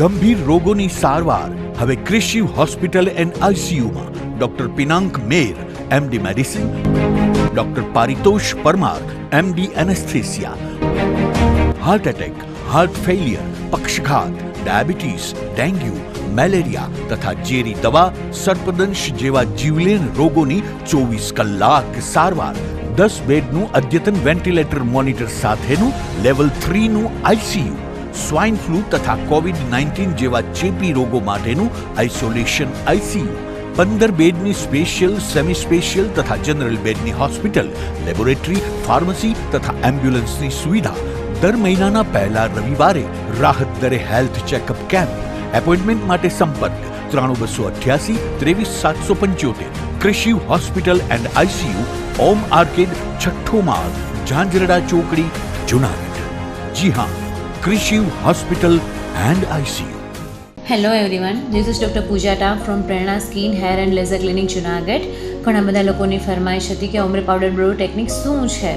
ગંભીર રોગોની સારવાર હવે ક્રિશિવ હોસ્પિટલ એન્ડ આઈસીયુમાં doctor Pinank Mer, MD medicine, doctor Paritosh Parmar, MD anaesthesia, heart attack, heart failure, પક્ષઘાત, ડાયાબિટીસ, ડેન્ગ્યુ, મેલેરિયા તથા ઝેરી દવા, સર્પદંશ જેવા જીવલેણ રોગોની 24 કલાક સારવાર, 10 બેડનું અદ્યતન વેન્ટિલેટર મોનિટર સાથેનું લેવલ 3નું આઈસીયુ, સ્વાઇન ફ્લૂ તથા કોવિડ-19 જેવા ચેપી રોગો માટેનું આઇસોલેશન આઈસીયુ, 15 બેડની સ્પેશિયલ, સેમી સ્પેશિયલ તથા જનરલ બેડની હોસ્પિટલ, લેબોરેટરી, ફાર્મસી તથા એમ્બ્યુલન્સની સુવિધા, દર મહિનાના પહેલા રવિવારે રાહત દરે હેલ્થ ચેકઅપ કેમ્પ. એપોઇન્ટમેન્ટ માટે સંપર્ક 9288 23775. Krishiv hospital and ICU, Om arcade, છઠ્ઠો માળ, ઝાંઝરડા ચોકડી, જુનાગઢ. જી હા, Krishiv hospital and ICU. Hello everyone, this is doctor Pooja ટા from Prerna skin hair and laser clinic Junagadh. ઘણા બધા લોકોની ફરમાઈશ હતી કે ઓમ્બ્રે પાવડર બ્રો ટેકનિક શું છે.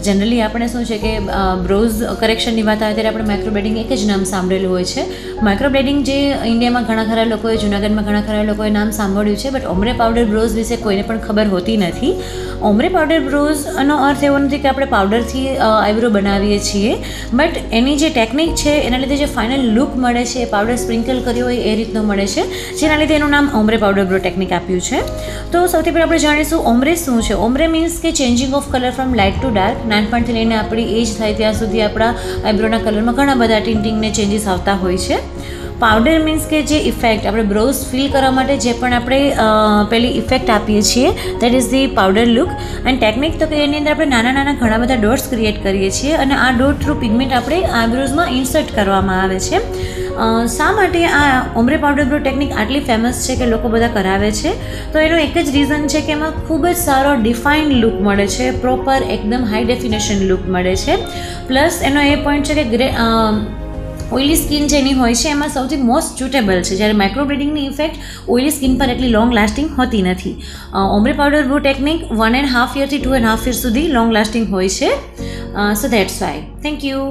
જનરલી આપણે શું છે કે બ્રોઝ કરેક્શનની વાત આવે ત્યારે આપણે માઇક્રોબ્લેડિંગ એક જ નામ સાંભળેલું હોય છે. માઇક્રોબ્લેડિંગ જે ઇન્ડિયામાં ઘણા ખરા લોકોએ, જુનાગઢમાં ઘણા ખરા લોકોએ નામ સાંભળ્યું છે, બટ ઓમ્બ્રે પાવડર બ્રોઝ વિશે કોઈને પણ ખબર હોતી નથી. ઓમ્બ્રે પાવડર બ્રોઝનો અર્થ એવો નથી કે આપણે પાવડરથી આઈબ્રો બનાવીએ છીએ, બટ એની જે ટેકનિક છે એના લીધે જે ફાઇનલ લુક મળે છે એ પાવડર સ્પ્રિંકલ કર્યો હોય એ રીતનો મળે છે, જેના લીધે એનું નામ ઓમ્બ્રે પાવડર બ્રો ટેકનિક આપ્યું છે. તો સૌથી પહેલાં આપણે જાણીશું ઓમ્બ્રે શું છે. ઓમ્બ્રે મીન્સ કે changing of colour from light two dark. નાનપણથી લઈને આપણી એજ થાય ત્યાં સુધી આપણા આઈબ્રોના કલરમાં ઘણા બધા ટિન્ટિંગને ચેન્જીસ આવતા હોય છે. પાવડર મીન્સ કે જે ઇફેક્ટ આપણે બ્રોઝ ફિલ કરવા માટે જે પણ આપણે પેલી ઇફેક્ટ આપીએ છીએ, that is the powder look. And technique તો કે એની અંદર આપણે નાના નાના ઘણા બધા ડોટ્સ ક્રિએટ કરીએ છીએ અને આ ડોટ થ્રુ પિગમેન્ટ આપણે આઈબ્રોઝમાં ઇન્સર્ટ કરવામાં આવે છે. શા માટે આ ઓમ્બ્રે પાવડર બ્રો ટેકનિક આટલી ફેમસ છે કે લોકો બધા કરાવે છે? તો એનું એક જ રીઝન છે કે એમાં ખૂબ જ સારો ડિફાઇન્ડ લુક મળે છે, પ્રોપર એકદમ હાઈ ડેફિનેશન લુક મળે છે. પ્લસ એનો એ પોઈન્ટ છે કે ઓઇલી સ્કિન જેની હોય છે એમાં સૌથી મોસ્ટ સુટેબલ છે, જ્યારે માઇક્રોબ્લેડિંગની ઇફેક્ટ ઓઇલી સ્કિન પર એટલી લોંગ લાસ્ટિંગ હોતી નથી. Ombre powder bro technique 1.5 yearથી 2.5 years સુધી લોંગ લાસ્ટિંગ હોય છે. સો દેટ્સ વાય. Thank you.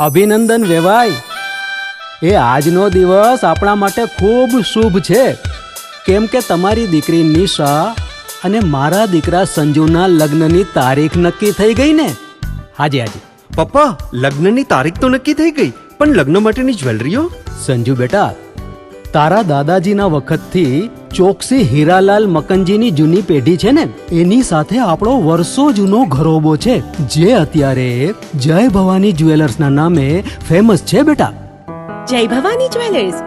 અભિનંદન વેવાઈ, એ આજનો દિવસ આપણા માટે ખૂબ શુભ છે, કેમ કે તમારી દીકરી નિશા અને મારા દીકરા સંજુના લગ્નની તારીખ નક્કી થઈ ગઈ ને. હાજી હાજી પપ્પા, લગ્નની તારીખ તો નક્કી થઈ ગઈ, પણ લગ્ન માટેની જ્વેલરીઓ? સંજુ બેટા, તારા દાદાજીના વખતથી ચોકસી હીરાલાલ મકનજીની જૂની પેઢી છે ને, એની સાથે આપણો વર્ષો જૂનો ઘરોબો છે, જે અત્યારે જય ભવાની જ્વેલર્સના નામે ફેમસ છે બેટા. જય ભવાની જ્વેલર્સ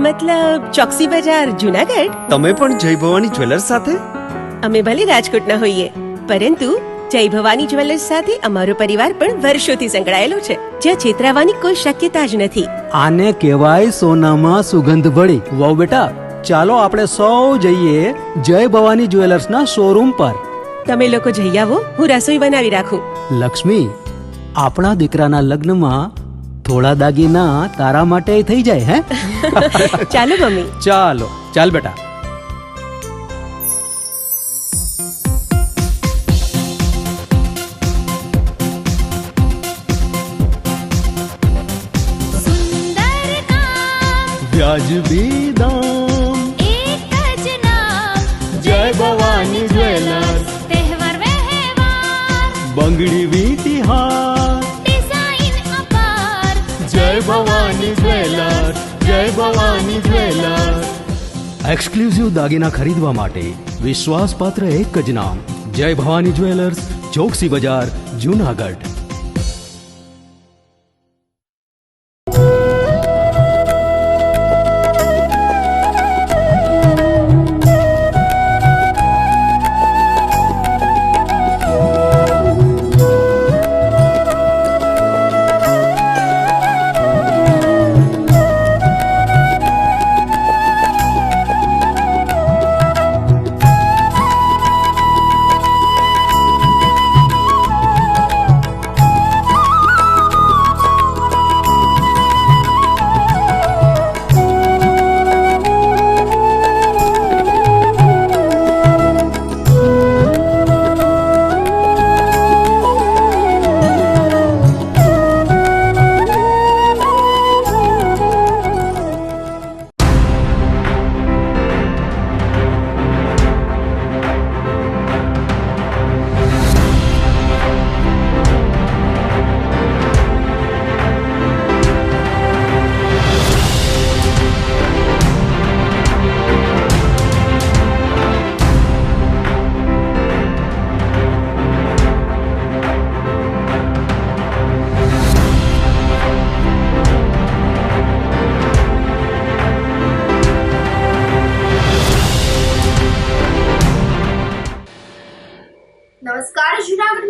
મતલબ ચોકસી બજાર, જુનાગઢ? તમે પણ જય ભવાની જ્વેલર્સ સાથે? અમે ભલે રાજકોટના હોઈએ, પરંતુ જય ભવાની જ્વેલર્સ સાથે અમારો પરિવાર પણ વર્ષોથી સંકળાયેલો છે, જ્યાં છેતરાવાની કોઈ શક્યતા જ નથી. આને કહેવાય સોનામાં સુગંધ ભળી. વાવ બેટા, ચાલો આપણે સૌ જઈએ જય ભવાની જ્વેલર્સના શોરૂમ પર. તમે લોકો જઈ આવો, હું રસોઈ બનાવી રાખું. લક્ષ્મી, આપણા દીકરાના લગ્નમાં થોડા દાગીના તારા માટે થઈ જાય. હે ચાલો મમ્મી. ચાલો ચાલ બેટા. વ્યાજબી દામ, એક જ નામ, જય ભવાની જ્વેલર્સ. તહેવાર વ્યવહાર, બંગડી વીટી હાર, ડિઝાઇન અપાર, જય ભવાની જ્વેલર્સ, જય ભવાની જ્વેલર્સ. એક્સક્લુઝિવ દાગીના ખરીદવા માટે વિશ્વાસપાત્ર એક જ નામ, જય ભવાની જ્વેલર્સ, ચોકસી બજાર, જુનાગઢ.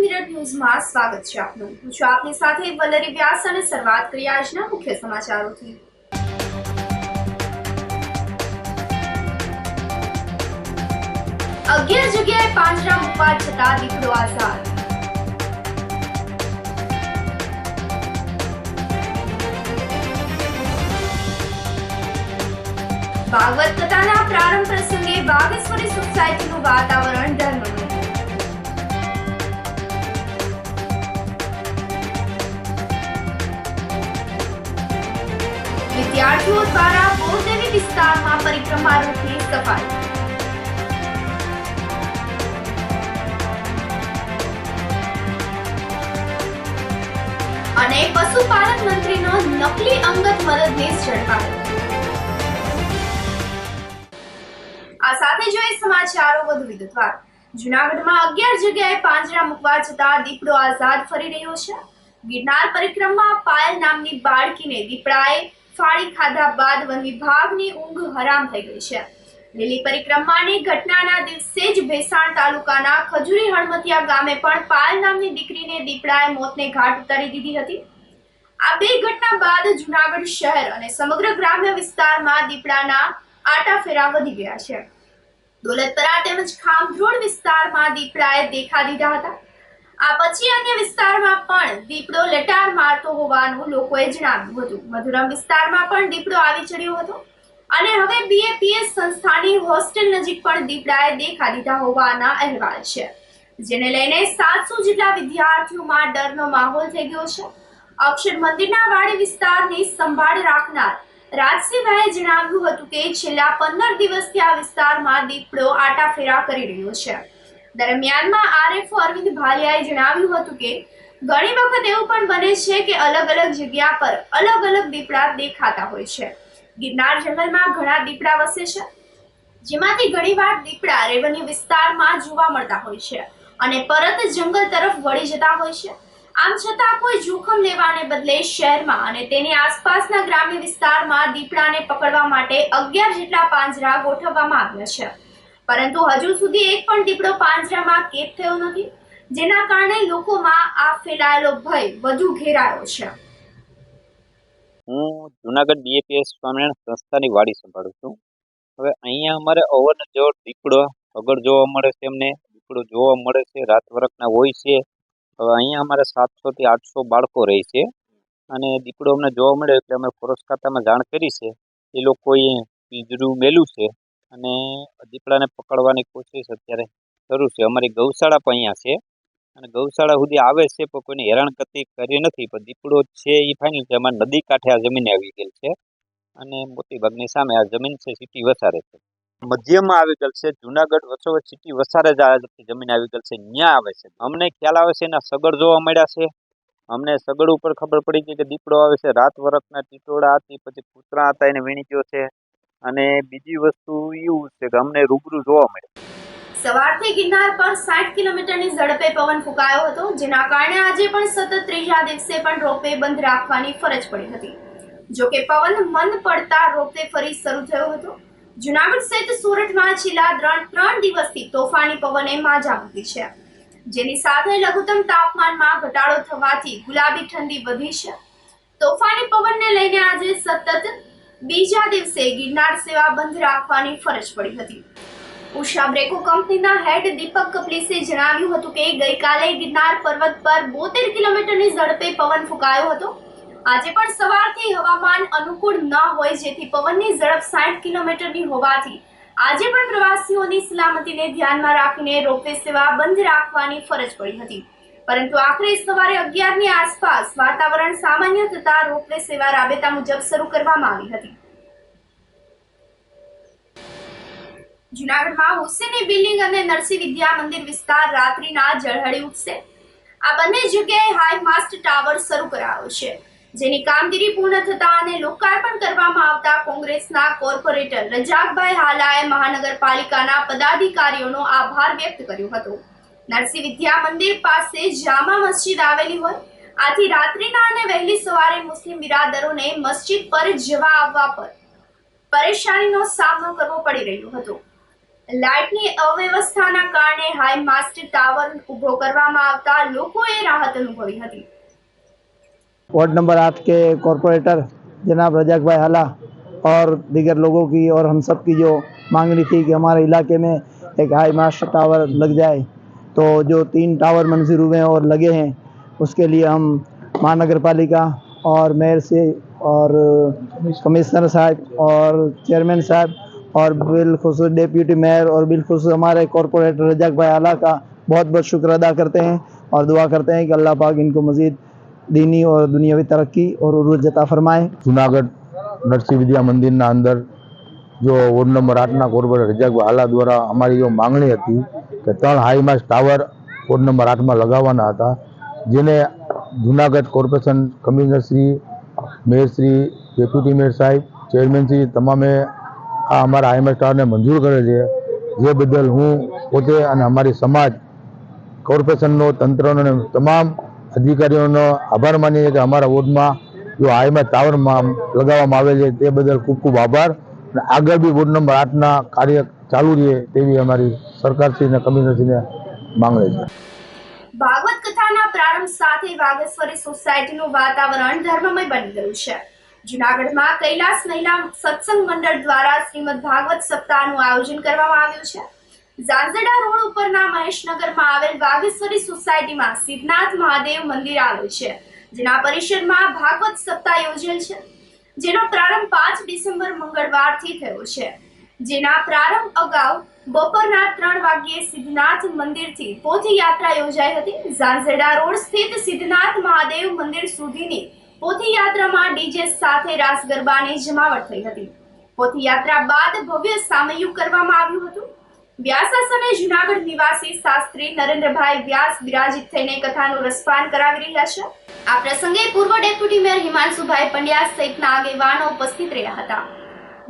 મિનિટ ન્યૂઝમાં સ્વાગત છે આપનું. હું છું આપની સાથે વલરી વ્યાસ અને શરૂઆત કરીએ આજના મુખ્ય સમાચારોથી. 11 જગ્યાએ પાંજરા મૂકવા છતાં દીપડો આઝાદ. ભાગવત કથાના પ્રારંભ પ્રસંગે બાગેશ્વરી સોસાયટીનું વાતાવરણ ધર્મમય. વિદ્યાર્થીઓ દ્વારા બોરદેવી વિસ્તારમાં પરિક્રમા રૂટની સફાઈ. અને પશુપાલન મંત્રીનો નકલી અંગત મદદનીશ ઝડપાયો. આ સાથે જોઈએ સમાચારો વધુ વિગતવાર. જૂનાગઢમાં 11 જગ્યાએ પાંજરા મૂકવા છતાં દીપડો આઝાદ ફરી રહ્યો છે. ગિરનાર પરિક્રમામાં પાયલ નામની બાળકીને દીપડાએ ફાડી ખાધા બાદ વન વિભાગની ઊંઘ હરામ થઈ ગઈ છે. લીલી પરિક્રમાની ઘટનાના દિવસે જ ભેસાણ તાલુકાના ખજુરી હળમતિયા ગામે પણ પાયલ નામની દીકરીને દીપડાએ મોતને ઘાટ ઉતારી દીધી હતી. આ બે ઘટના બાદ જૂનાગઢ શહેર અને સમગ્ર ગ્રામ્ય વિસ્તારમાં દીપડાના આટાફેરા વધી ગયા છે. દોલતપરા તેમજ ખામધ્રોડ વિસ્તારમાં દીપડાએ દેખા દીધા હતા. આ પછી અન્ય વિસ્તારમાં પણ દીપડો લટાર મારતો હોવાનું લોકોએ જણાવ્યું હતું. મધુરમ વિસ્તારમાં પણ દીપડો આવી ચડ્યો હતો અને હવે BAPS સંસ્થાની હોસ્ટેલ નજીક પણ દીપડાએ દેખા દીધા હોવાના અહેવાલ છે, જેને લઈને 700 જેટલા વિદ્યાર્થીઓમાં ડરનો માહોલ થઈ ગયો છે. અક્ષર મંદિરના વાડી વિસ્તારની સંભાળ રાખનાર રાજસિંહભાઈએ જણાવ્યું હતું કે છેલ્લા 15 દિવસથી આ વિસ્તારમાં દીપડો આટાફેરા કરી રહ્યો છે. દરમિયાનમાં RFO અરવિંદ ભાલિયાએ જણાવ્યું હતું કે ઘણી વખત એવું પણ બને છે કે અલગ અલગ જગ્યા પર અલગ અલગ દીપડા દેખાતા હોય છે. ગિરનાર જંગલમાં ઘણા દીપડા વસે છે, જેમાંથી ઘણીવાર દીપડા રેવન્યુ વિસ્તારમાં જોવા મળતા હોય છે અને પરત જંગલ તરફ વળી જતા હોય છે. આમ છતાં કોઈ જોખમ લેવાને બદલે શહેરમાં અને તેની આસપાસના ગ્રામ્ય વિસ્તારમાં દીપડાને પકડવા માટે 11 જેટલા પાંજરા ગોઠવવામાં આવ્યા છે, પરંતુ હજુ સુધી એક પણ દીપડો પાંજરામાં કેદ થયો નથી, જેના કારણે લોકોમાં આ ફેલાયેલો ભય વધુ ઘેરાયો છે. હું જુનાગઢ BAPS સ્વામિનારાયણ સંસ્થાની વાડી સંભાળું છું. હવે અહીંયા અમારે અવરનજવર દીપડો અગર જોવા મળે છે. એમને દીપડો જોવા મળે છે, રાત વરખના હોય છે. હવે અહીંયા અમારે 700 થી 800 બાળકો રહે છે અને દીપડો અમને જોવા મળે એટલે અમે ફોરેસ્ટ ખાતામાં જાણ કરી છે. એ લોકોએ પિંજરું મેલ્યું છે અને દીપડાને પકડવાની કોશિશ અત્યારે શરૂ છે. અમારી ગૌશાળા પણ અહીંયા છે અને ગૌશાળા સુધી આવે છે પણ કોઈને હેરાનગતિ કરી નથી. પણ દીપડો છે એ ફાઇનલ છે. અમારી નદી કાંઠે આ જમીન આવી ગયેલ છે અને મોટી ભાગની સામે આ જમીન છે સિટી વસારે છે. મધ્યમાં આવી ગયેલ છે. જુનાગઢ વચ્ચોવચ્ચ સિટી વસારે જ આ જમીન આવી ગયેલ છે, ત્યાં આવે છે. અમને ખ્યાલ આવે છે એના સગડ જોવા મળ્યા છે. અમને સગડ ઉપર ખબર પડી ગઈ કે દીપડો આવે છે. રાત વરખના ટીટોળા હતી, પછી કૂતરા હતા, એને વીણી ગયો છે. અને બીજી વસ્તુ એવું છે કે અમને રૂબરૂ જોવા મળે. સવારથી ગિરનાર પર 60 કિલોમીટરની ઝડપે પવન ફૂંકાયો હતો, જેના કારણે આજે પણ સતત ત્રીજા દિવસે પણ રોપવે બંધ રાખવાની ફરજ પડી હતી. જો કે પવન મંદ પડતા રોપવે ફરી શરૂ થયો હતો. જૂનાગઢ સહિત સુરતમાં છેલ્લા 3 દિવસથી તોફાની પવને માજા મૂકી છે, જેની સાથે લઘુત્તમ તાપમાનમાં ઘટાડો થવાથી ગુલાબી ઠંડી વધી છે. તોફાની પવનને લઈને આજે સતત બીજા દિવસે ગિરનાર સેવા બંધ રાખવાની ફરજ પડી હતી. ઉષા બ્રેકો કંપનીના હેડ દીપક કપલીસે જણાવ્યું હતું કે ગઈકાલે ગિરનાર પર્વત પર 72 કિલોમીટરની ઝડપે પવન ફૂંકાયો હતો. આજે પણ સવારથી હવામાન અનુકૂળ ન હોય, જેથી પવનની ઝડપ 60 કિલોમીટરની હોવાથી આજે પણ પ્રવાસીઓની સલામતીને ધ્યાનમાં રાખીને રોપવે સેવા બંધ રાખવાની ફરજ પડી હતી. પરંતુ આખરે સવારે 11ની આસપાસ વાતાવરણ સામાન્ય થતા રોપવે સેવા રાબેતા મુજબ શરૂ કરવામાં આવી હતી. જૂનાગઢમાં હુસેની બિલ્ડિંગ અને નરસિંહ વિદ્યા મંદિર વિસ્તાર રાત્રિના ઝળહળી ઉઠશે. આ બંને જગ્યાએ હાઈ માસ્ટ ટાવર શરૂ કરાયો છે, જેની કામગીરી પૂર્ણ થતા અને લોકાર્પણ કરવામાં આવતા કોંગ્રેસના કોર્પોરેટર રજાકભાઈ હાલાએ મહાનગરપાલિકાના પદાધિકારીઓનો આભાર વ્યક્ત કર્યો હતો. નરસિંહ વિદ્યા મંદિર પાસે જામા મસ્જિદ આવેલી હોય, આથી રાત્રિના અને વહેલી સવારે મુસ્લિમ બિરાદરોને મસ્જિદ પર જવા આવવા પર પરેશાનીનો સામનો કરવો પડી રહ્યો હતો. લાઇટની અવ્યવસ્થાના કારણે હાઈ માસ્ટ ટાવર ઊભો કરવામાં આવતા લોકોએ રાહત અનુભવી હતી। वार्ड नंबर 8 के कॉरपोरेटर जनाब रजाक भाई हाला और दीगर लोगों की और हम सब की जो मांगनी थी कि हमारे इलाके में एक हाई मास्ट टावर लग जाए, तो जो 3 टावर मंजूर हुए हैं और लगे हैं, उसके लिए हम महानगर पालिका और मेयर से और कमिश्नर साहब और चेयरमैन साहब और बिलखुसूस डेप्यूटी मेयर और बिलखुसूस हमारे कॉरपोरेटर रजाक भाई आला का बहुत बहुत शुक्र अदा करते हैं और दुआ करते हैं कि अल्लाह पाक इनको मज़ीद दीनी और दुनियावी तरक्की और उरूज अता फरमाए। जूनागढ़ नरसिंह विद्या मंदिर ना अंदर जो वोर्ड नंबर 8 ना कॉर्पोरेटर रजाकभाई हाला द्वारा हमारी जो मांगणी थी कि 3 high mast tower ward number 8 में लगावाना था, जेने Junagadh corporation commissioner Shri, mayor Shri, deputy mayor साहब, चेयरमैन श्री तमामे आ अमरा हाई मास्ट टावर ने मंजूर करे छे। जे बदल हूँ पोते अने अमारी समाज कॉर्पोरेशननो तंत्रनो ने तमाम अधिकारीओनो आभार मानीए छे कि अमरा वोर्ड में जो हाई मास्ट टावर लगावामां आवे छे ते बदल खूब खूब आभार। आगे भी वोर्ड नंबर 8 ना कार्य चालू रहे तेवी हमारी सरकार श्री ने कमिश्नर श्री ने मांग रही है। ભાગવત કથાના પ્રારંભ સાથે વાઘેશ્વરી સોસાયટીનું વાતાવરણ ધર્મમય બની ગયું છે। જૂનાગઢમાં કૈલાસ મહિલા સત્સંગ મંડળ દ્વારા શ્રીમદ ભાગવત સપ્તાહનું આયોજન કરવામાં આવ્યું છે। ઝાંઝડા રોડ ઉપરના મહેશનગરમાં આવેલ વાઘેશ્વરી સોસાયટીમાં સિદ્ધનાથ મહાદેવ મંદિર આવેલ છે, જેના પરિસરમાં ભાગવત સપ્તાહ યોજેલ છે, જેનો પ્રારંભ 5 ડિસેમ્બર મંગળવારથી થયો છે। જેના પ્રારંભ અગાઉ બપોરના 3 વાગ્યે સિદ્ધનાથ મંદિરથી પોથીયાત્રા યોજાઈ હતી। ઝાંઝડા રોડ સ્થિત સિદ્ધનાથ મહાદેવ મંદિર સુધીની પોથીયાત્રામાં ડીજે સાથે રાસ ગરબાની જમાવટ થઈ હતી। પોથીયાત્રા બાદ ભવ્ય સામૈયું કરવામાં આવ્યું હતું। વ્યાસાસને જૂનાગઢ નિવાસી શાસ્ત્રી નરેન્દ્રભાઈ વ્યાસ બિરાજિત થઈને કથાનું રસપાન કરાવી રહ્યા છે। આ પ્રસંગે પૂર્વ ડેપ્યુટી મેયર હિમાંશુભાઈ પંડ્યા સહિતના આગેવાનો ઉપસ્થિત રહ્યા હતા।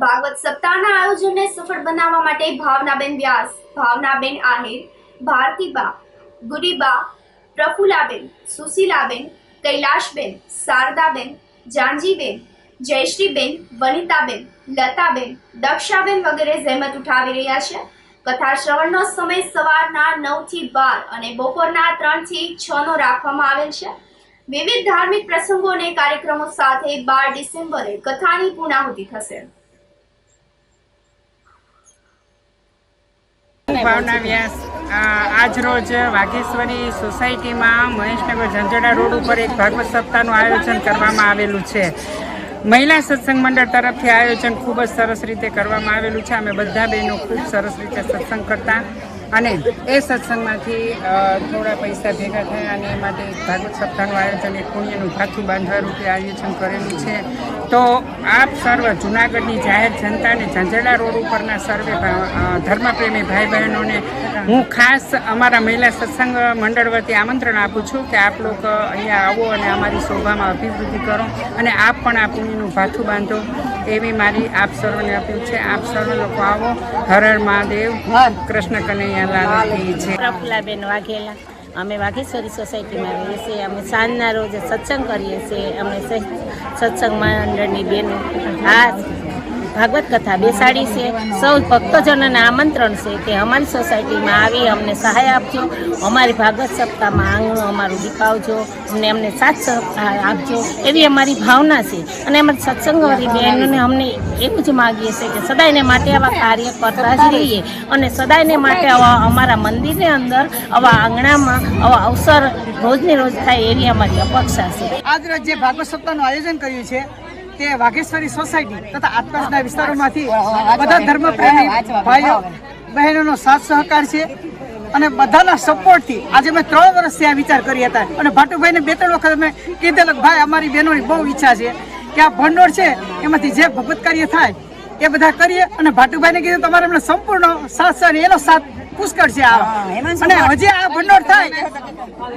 ભાગવત સપ્તાહના આયોજનને સફળ બનાવવા માટે ભાવનાબેન વ્યાસ, ભાવનાબેન આહિર, ભારતીબા, ગુરીબા, પ્રફુલાબેન, સુશીલાબેન, કૈલાશબેન, શારદાબેન, જાનજીબેન, જયશ્રીબેન, વનિતાબેન, લતાબેન, દક્ષાબેન વગેરે જહેમત ઉઠાવી રહ્યા છે। કથા શ્રવણનો સમય સવારના 9 થી 12 અને બપોરના 3 થી 6 નો રાખવામાં આવેલ છે। વિવિધ ધાર્મિક પ્રસંગો અને કાર્યક્રમો સાથે 12 ડિસેમ્બરે કથાની પૂર્ણાહુતિ થશે। ભાવના વ્યાસ આજ રોજ વાઘેશ્વરી સોસાયટીમાં મહેશનગર ઝંઝડા રોડ ઉપર એક ભાગવત સપ્તાહનું આયોજન કરવામાં આવેલું છે। મહિલા સત્સંગ મંડળ તરફથી આયોજન ખૂબ જ સરસ રીતે કરવામાં આવેલું છે। અમે બધા બહેનો ખૂબ સરસ રીતે સત્સંગ કરતા અને એ સત્સંગમાંથી થોડા પૈસા ભેગા થયા અને એ માટે ભાગવત સપ્તાહનું આયોજન એક પુણ્યનું ભાથું બાંધવા રૂપે આયોજન કરેલું છે। તો આપ સર્વ જૂનાગઢની જાહેર જનતા અને ઝંઝડા રોડ ઉપરના સર્વે ધર્મપ્રેમી ભાઈ બહેનોને હું ખાસ અમારા મહિલા સત્સંગ મંડળ વતી આમંત્રણ આપું છું કે આપ લોકો અહીંયા આવો અને અમારી શોભામાં અભિવૃદ્ધિ કરો અને આપ પણ આ પુણ્યનું ભાથું બાંધો એવી મારી આપ સર્વને અપીલ છે। આપ સર્વ લોકો આવો। હર હર મહાદેવ, કૃષ્ણ કનૈયાલાલ કી જય। પ્રફુલાબેન વાઘેલા, અમે વાઘેશ્વરી સોસાયટીમાં રહીએ છીએ। અમે સાંજના રોજ સત્સંગ કરીએ છીએ। અમે સત્સંગ મંડળની બેનો આ ભાગવત કથા બેસાડી છે। સૌ ભક્તજનોને આમંત્રણ છે કે અમારી સોસાયટીમાં આવી અમને સહાય આપજો, અમારી ભાગવત સપ્તાહમાં આંગણું અમારું દીપાવજો, અમને સાથ સહકાર આપજો એવી અમારી ભાવના છે। અને અમારી સત્સંગવાળી બહેનોને અમને એવું જ માગીએ છીએ કે સદાયને માટે આવા કાર્ય કરતા જ રહીએ અને સદાયને માટે આવા અમારા મંદિરની અંદર આવા આંગણામાં આવા અવસર રોજને રોજ થાય એવી અમારી અપેક્ષા છે। આજ રોજ જે ભાગવત સપ્તાહનું આયોજન કર્યું છે તે વાઘેશ્વરી સોસાયટી તથા આસપાસના વિસ્તારોમાંથી બધા ધર્મપ્રેમી ભાઈઓ બહેનોનો સાથ સહકાર છે અને બધાના સપોર્ટથી આજે મેં 3 વર્ષથી આ વિચાર કર્યા હતા અને ભાટુભાઈને 2-3 વખત અમે કીધેલું કે ભાઈ અમારી બહેનોની બહુ ઈચ્છા છે કે આ ભંડોળ છે એમાંથી જે ભગવત કાર્ય થાય એ બધા કરીએ અને ભાટુભાઈને કીધું તમારે એમને સંપૂર્ણ સાથ છે એનો સાથ પુષ્કળ છે અને હજી આ ભંડોળ થાય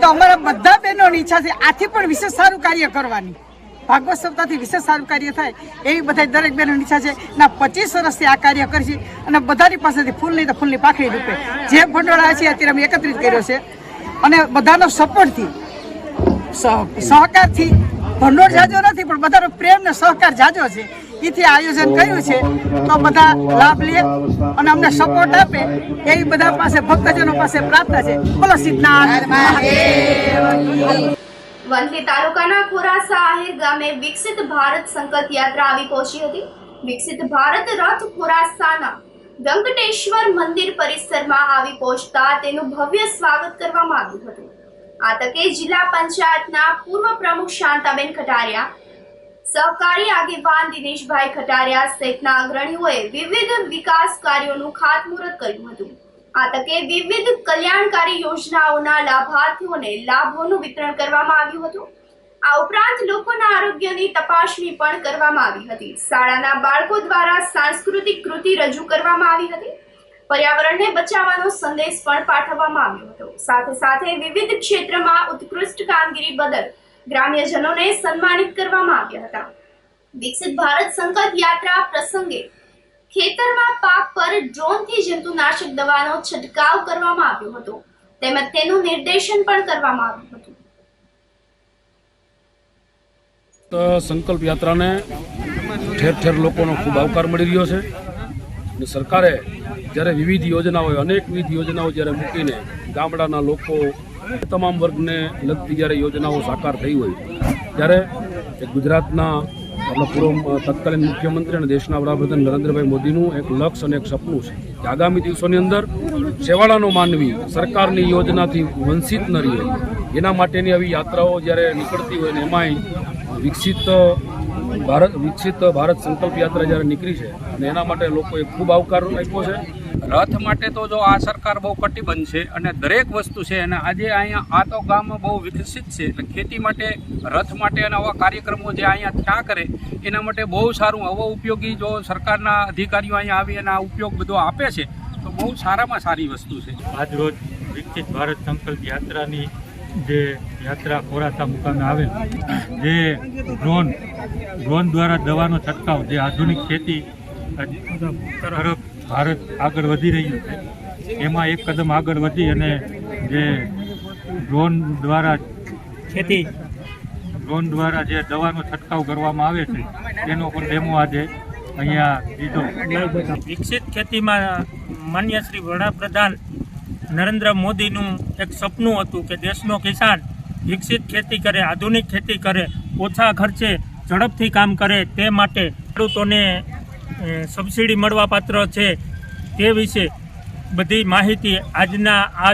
તો અમારા બધા બહેનોની ઈચ્છા છે આથી પણ વિશેષ સારું કાર્ય કરવાની। ભાગવત સપ્તાહથી વિશેષ સારું કાર્ય થાય એવી બધા દરેક બહેનોની ઈચ્છા છે। ના 25 વર્ષથી આ કાર્ય કરશે અને બધાની પાસેથી ફૂલ નહીં તો ફૂલની પાખડી રૂપે જે ભંડોળ આવે છે અત્યારે અમે એકત્રિત કર્યો છે અને બધાનો સપોર્ટથી સહકારથી ભંડોળ જાજો નથી પણ બધાનો પ્રેમ ને સહકાર જાજો છે એથી આયોજન કર્યું છે, તો બધા લાભ લે અને અમને સપોર્ટ આપે એવી બધા પાસે ભક્તજનો પાસે પ્રાર્થના છે. બોલો સિદ્ધનાથ મહાદેવ. વંથલી તાલુકાના ખોરાસા આહિર ગામે વિકસિત ભારત સંકલ્પ યાત્રા આવી પહોંચી હતી. વિકસિત ભારત રથ ખોરાસાના વેંકટેશ્વર મંદિર પરિસરમાં આવી પહોંચતા તેનું ભવ્ય સ્વાગત કરવામાં આવ્યું હતું. આ તકે જિલ્લા પંચાયતના પૂર્વ પ્રમુખ શાંતાબેન ખટારિયા, સહકારી આગેવાન દિનેશભાઈ ખટારિયા સહિતના અગ્રણીઓએ વિવિધ વિકાસ કાર્યોનું ખાતમુહૂર્ત કર્યું હતું. આ તકે વિવિધ કલ્યાણકારી યોજનાઓના લાભાર્થીઓને લાભોનું વિતરણ કરવામાં આવ્યું હતું. આ ઉપરાંત લોકોના આરોગ્યની તપાસણી પણ કરવામાં આવી હતી. શાળાના બાળકો દ્વારા સાંસ્કૃતિક કૃતિ રજૂ કરવામાં આવી હતી. પર્યાવરણને બચાવવાનો સંદેશ પણ પાઠવવામાં આવ્યો હતો. સાથે સાથે વિવિધ ક્ષેત્રમાં ઉત્કૃષ્ટ કામગીરી બદલ ગ્રામ્યજનોને સન્માનિત કરવામાં આવ્યા હતા. વિકસિત ભારત સંકલ્પ યાત્રા પ્રસંગે ખેતરમાં પાક પર ડ્રોનથી જંતુનાશક દવાનો છંટકાવ કરવામાં આવ્યો હતો, તેમજ તેનું નિર્દેશન પણ કરવામાં આવ્યું હતું. સંકલ્પ યાત્રાને ઠેર ઠેર લોકોનો ખૂબ આવકાર મળી રહ્યો છે અને સરકારે જ્યારે વિવિધ યોજનાઓ, અનેકવિધ યોજનાઓ જ્યારે મૂકીને ગામડાના લોકો, તમામ વર્ગને લગતી જ્યારે યોજનાઓ સાકાર થઈ હોય ત્યારે ગુજરાતના આપણા પૂર્વ તત્કાલીન મુખ્યમંત્રી અને દેશના વડાપ્રધાન નરેન્દ્રભાઈ મોદીનું એક લક્ષ્ય અને એક સપનું છે કે આગામી દિવસોની અંદર છેવાડાનો માનવી સરકારની યોજનાથી વંચિત ન રહે, એના માટેની આવી યાત્રાઓ જ્યારે નીકળતી હોય ને એમાંય વિકસિત ભારત સંકલ્પ યાત્રા જ્યારે નીકળી છે અને એના માટે લોકોએ ખૂબ આવકાર આપ્યો છે. રથ માટે તો જો આ સરકાર બહુ કટિબદ્ધ છે અને દરેક વસ્તુ છે, અને આજે અહીંયા આ તો ગામ બહુ વિકસિત છે એટલે ખેતી માટે, રથ માટે અને આવા કાર્યક્રમો જે અહીંયા ત્યાં કરે એના માટે બહુ સારું, આવો ઉપયોગી જો સરકારના અધિકારીઓ અહીંયા આવી અને આ ઉપયોગ બધો આપે છે તો બહુ સારામાં સારી વસ્તુ છે. આજ રોજ વિકસિત ભારત સંકલ્પ યાત્રાની જે યાત્રા ખોરાસા મુકામે આવેલ, જે ડ્રોન દ્વારા દવાનો છંટકાવ, જે આધુનિક ખેતી તરફ ભારત આગળ વધી રહ્યું છે એમાં એક કદમ આગળ વધી અને જે ડ્રોન દ્વારા જે દવાનો છંટકાવ કરવામાં આવે છે તેનો પણ ડેમો આજે અહીંયા દીધો. વિકસિત ખેતીમાં માન્ય શ્રી વડાપ્રધાન નરેન્દ્ર મોદીનું એક સપનું હતું કે દેશનો કિસાન વિકસિત ખેતી કરે, આધુનિક ખેતી કરે, ઓછા ખર્ચે ઝડપથી કામ કરે, તે માટે ખેડૂતોને સબસિડી મળવાપાત્ર છે તે વિશે બધી માહિતી આજના આ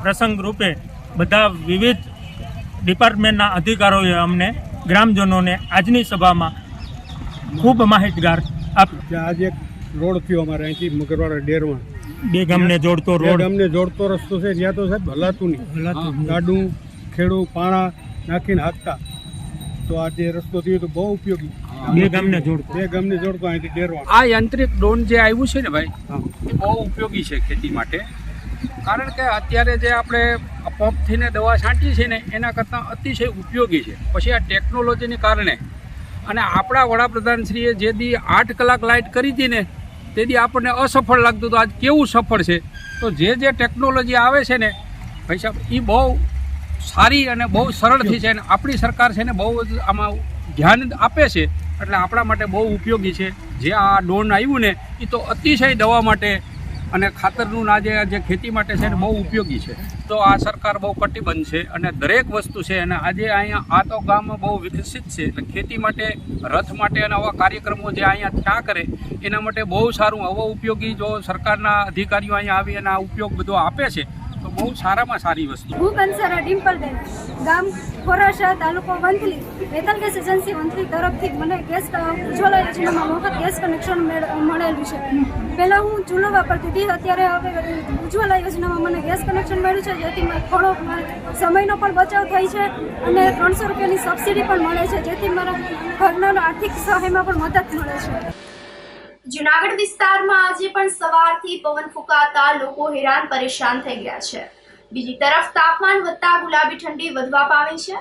પ્રસંગ રૂપે બધા વિવિધ ડિપાર્ટમેન્ટના અધિકારીઓએ અમને ગ્રામજનોને આજની સભામાં ખૂબ માહિતગાર આપી. આજે એક રોડ થયો અમારે અહીંથી મગરવાડા ડેરમાં, બે ગામને જોડતો રોડ, ગામને જોડતો રસ્તો છે, જ્યાં તો સાહેબ હલાતું નહીં, ગાડું ખેડૂ પાણા નાખીને હાંકતા, તો આ જે રસ્તો થયો તો બહુ ઉપયોગી, બે ગામને જોડતો અહીંથી ડેરવા. આ યાંત્રિક ડ્રોન જે આવ્યું છે ને ભાઈ, એ બહુ ઉપયોગી છે ખેતી માટે, કારણ કે અત્યારે જે આપણે પંપથી ને દવા છાંટીએ છીએ ને એના કરતાં અતિશય ઉપયોગી છે. પછી આ ટેકનોલોજીને કારણે અને આપણા વડાપ્રધાનશ્રીએ જે દી 8 કલાક લાઇટ કરી હતી ને તે દી આપણને અસફળ લાગતું હતું, આજ કેવું સફળ છે. તો જે ટેકનોલોજી આવે છે ને ભાઈ સાહેબ, એ બહુ સારી અને બહુ સરળથી છે અને આપણી સરકાર છે ને બહુ આમાં ધ્યાન આપે છે, એટલે આપણા માટે બહુ ઉપયોગી છે. જે આ ડ્રોન આવ્યું ને એ તો અતિશય દવા માટે અને ખાતરનું ના જે ખેતી માટે છે ને બહુ ઉપયોગી છે. તો આ સરકાર બહુ કટિબદ્ધ છે અને દરેક વસ્તુ છે, અને આજે અહીંયા આ તો ગામ બહુ વિકસિત છે એટલે ખેતી માટે, રથ માટે અને આવા કાર્યક્રમો જે અહીંયા ત્યાં કરે એના માટે બહુ સારું, આવો ઉપયોગી જો સરકારના અધિકારીઓ અહીંયા આવી અને આ ઉપયોગ બધો આપે છે તો બહુ સારામાં સારી વસ્તુ. હું કંસારા ડિમ્પલબેન, ગામ ખોરાસા, તાલુકો વંથલી, વેતન ગેસ એજન્સી વંથલી તરફથી મને ગેસ ઉજ્જવલા યોજનામાં વખત ગેસ કનેક્શન મળેલું છે. પહેલાં હું ચૂલો વાપરતી હતી, અત્યારે હવે ઉજ્જવલા યોજનામાં મને ગેસ કનેક્શન મળ્યું છે, જેથી થોડો સમયનો પણ બચાવ થાય છે અને 300 રૂપિયાની સબસિડી પણ મળે છે, જેથી મારા ઘરના આર્થિક સહાયમાં પણ મદદ મળે છે. જૂનાગઢ વિસ્તારમાં આજે પણ સવારથી પવન ફૂંકાતા લોકો હેરાન પરેશાન થઈ ગયા છે. બીજી તરફ તાપમાન વધતા ગુલાબી ઠંડી વધવા પામી છે.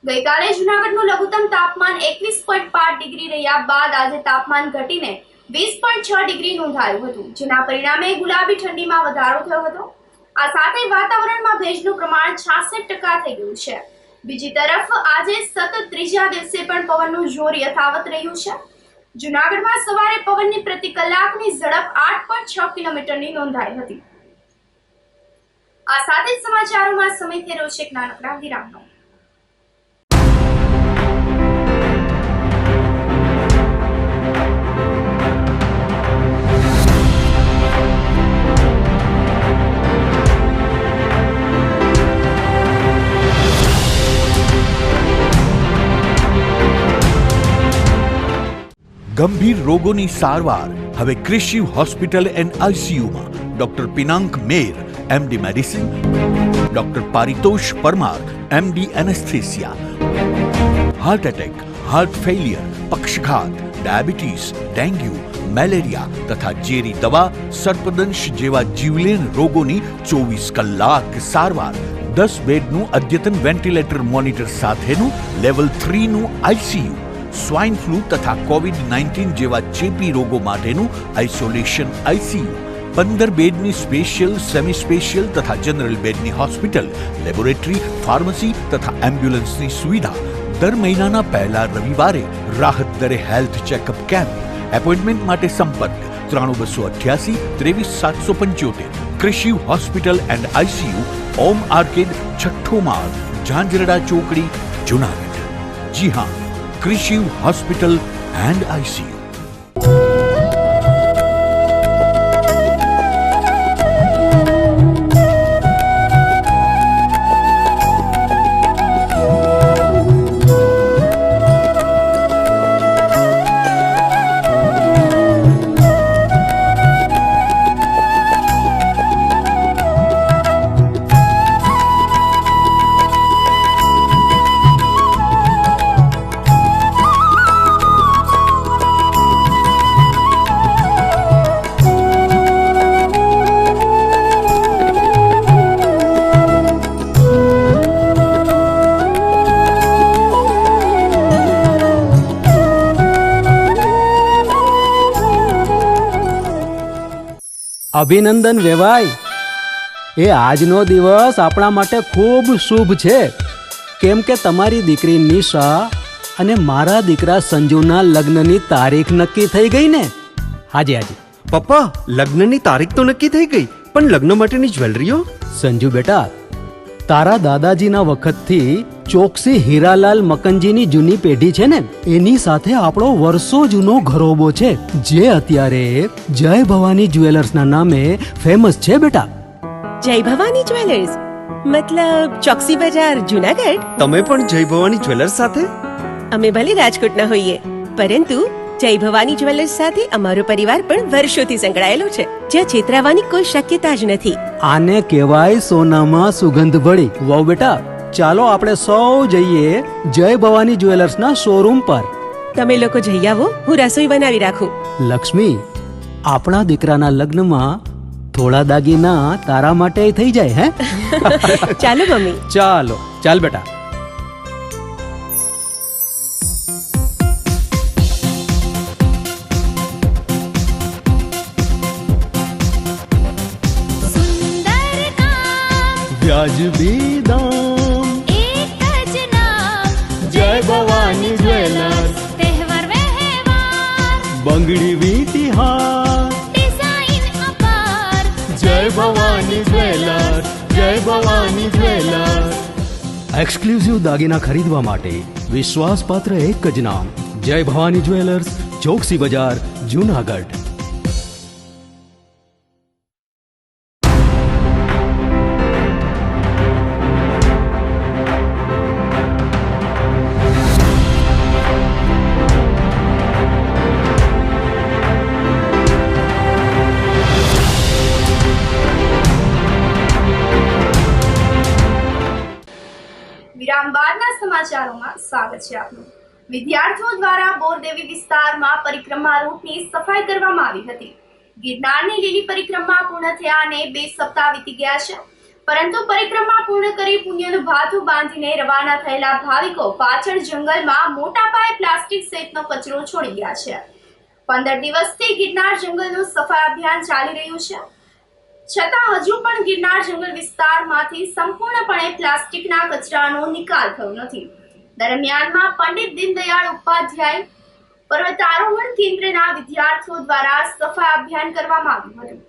ગઈકાલે જૂનાગઢનું લઘુત્તમ તાપમાન 21.5 ડિગ્રી રહ્યા બાદ આજે તાપમાન ઘટીને 20.6 ડિગ્રી નોંધાયું હતું, જેના પરિણામે ગુલાબી ઠંડીમાં વધારો થયો હતો. આ સાથે વાતાવરણમાં ભેજનું પ્રમાણ 66% થઈ ગયું છે. બીજી તરફ આજે સતત ત્રીજા દિવસે પણ પવનનું જોર યથાવત રહ્યું છે. જૂનાગઢમાં સવારે પવનની પ્રતિ કલાકની ઝડપ 8.6 કિલોમીટરની નોંધાઈ હતી. આ સાથે જ સમાચારોમાં સમય થયો છે એક નાનકડા વિરામનો. ગંભીર રોગોની સારવાર હવે કૃષિ હોસ્પિટલ એન્ડ આઈસીયુમાં doctor Pinank Mer MD medicine, doctor Paritosh Parmar MD anaesthesia, heart attack, heart failure, પક્ષઘાત, ડાયાબિટીસ, ડેન્ગ્યુ, મેલેરિયા તથા ઝેરી દવા, સર્પદંશ જેવા જીવલેણ રોગોની 24 કલાક સારવાર, 10 બેડનું અદ્યતન વેન્ટિલેટર મોનિટર સાથેનું લેવલ 3નું આઈસીયુ, સ્વાઇન ફ્લૂ તથા કોવિડ-19 જેવા ચેપી રોગો માટેનું આઇસોલેશન આઈસીયુ, 15 બેડની સ્પેશિયલ, સેમી સ્પેશિયલ તથા જનરલ બેડની હોસ્પિટલ, લેબોરેટરી, ફાર્મસી તથા એમ્બ્યુલન્સની સુવિધા, દર મહિનાના પહેલા રવિવારે રાહત દરે હેલ્થ ચેકઅપ કેમ્પ. એપોઇન્ટમેન્ટ માટે સંપર્ક 9288 23775. કૃષિ hospital and ICU, Om arcade, છઠ્ઠો માળ, ઝાંઝરડા ચોકડી, જૂનાગઢ. જી હા, કૃષિ હોસ્પિટલ એન્ડ આઈસીયુ. અભિનંદન વેવાય. એ આજનો દિવસ આપણા માટે ખૂબ શુભ છે, કેમ કે તમારી દીકરી નિશા અને મારા દીકરા સંજુના લગ્નની તારીખ નક્કી થઈ ગઈ ને. હાજી હાજી પપ્પા, લગ્નની તારીખ તો નક્કી થઈ ગઈ, પણ લગ્ન માટેની જ્વેલરીઓ? સંજુ બેટા, તારા દાદાજીના વખતથી ચોકસી હીરાલાલ મકનજીની જૂની પેઢી છે ને, એની સાથે આપણો વર્ષો જૂનો ઘરોબો છે, જે અત્યારે જય ભવાની જ્વેલર્સના નામે ફેમસ છે બેટા. જય ભવાની જ્વેલર્સ મતલબ ચોકસી બજાર, જૂનાગઢ? તમે પણ જય ભવાની જ્વેલર્સ સાથે? અમે ભલે રાજકોટના હોઈએ, પરંતુ જય ભવાની જ્વેલર્સ સાથે અમારો પરિવાર પણ વર્ષોથી સંકળાયેલો છે, જ્યાં છેતરાવાની કોઈ શક્યતા જ નથી. આને કહેવાય સોનામાં સુગંધ ભળી. વાવ બેટા, ચાલો આપણે સૌ જઈએ જય ભવાની જ્વેલર્સના શોરૂમ પર. તમે લોકો જઈ આવો, હું રસોઈ બનાવી રાખું. લક્ષ્મી, આપણા દીકરાના લગ્નમાં થોડા દાગીના તારા માટે થઈ જાય. હે ચાલો મમ્મી. ચાલો ચાલ બેટા. વ્યાજબી દામ, એક જ નામ, જય ભવાની જ્વેલર્સ. તહેવાર વ્યવહાર, બંગડી વીટી હાર, ડિઝાઇન અપાર, જય ભવાની જ્વેલર્સ, જય ભવાની જ્વેલર્સ. એક્સક્લુઝિવ દાગીના ખરીદવા માટે વિશ્વાસપાત્ર એક જ નામ, જય ભવાની જ્વેલર્સ, ચોકસી બજાર, જૂનાગઢ. વિરામ બાદના સમાચારોમાં સ્વાગત છે આપનું. વિદ્યાર્થીઓ દ્વારા બોરદેવી વિસ્તારમાં પરિક્રમા રૂટની સફાઈ કરવામાં આવી હતી. ગિરનારની લીલી પરિક્રમા પૂર્ણ થયાને 2 સપ્તાહ વીતી ગયા છે, પરંતુ પરિક્રમા પૂર્ણ કરી પુણ્યનું ભાથું બાંધીને રવાના થયેલા ભાવિકો પાછળ જંગલમાં મોટા પાયે પ્લાસ્ટિક સહિતનો કચરો છોડી ગયા છે. 15 દિવસથી ગિરનાર જંગલનું સફાઈ અભિયાન ચાલી રહ્યું છે, છતાં હજુ પણ ગિરનાર જંગલ વિસ્તારમાંથી સંપૂર્ણપણે પ્લાસ્ટિકના કચરાનો નિકાલ થયો નથી. દરમિયાનમાં પંડિત દીનદયાળ ઉપાધ્યાય પર્વતારોહણ કેન્દ્રના વિદ્યાર્થીઓ દ્વારા સફાઈ અભિયાન કરવામાં આવ્યું હતું.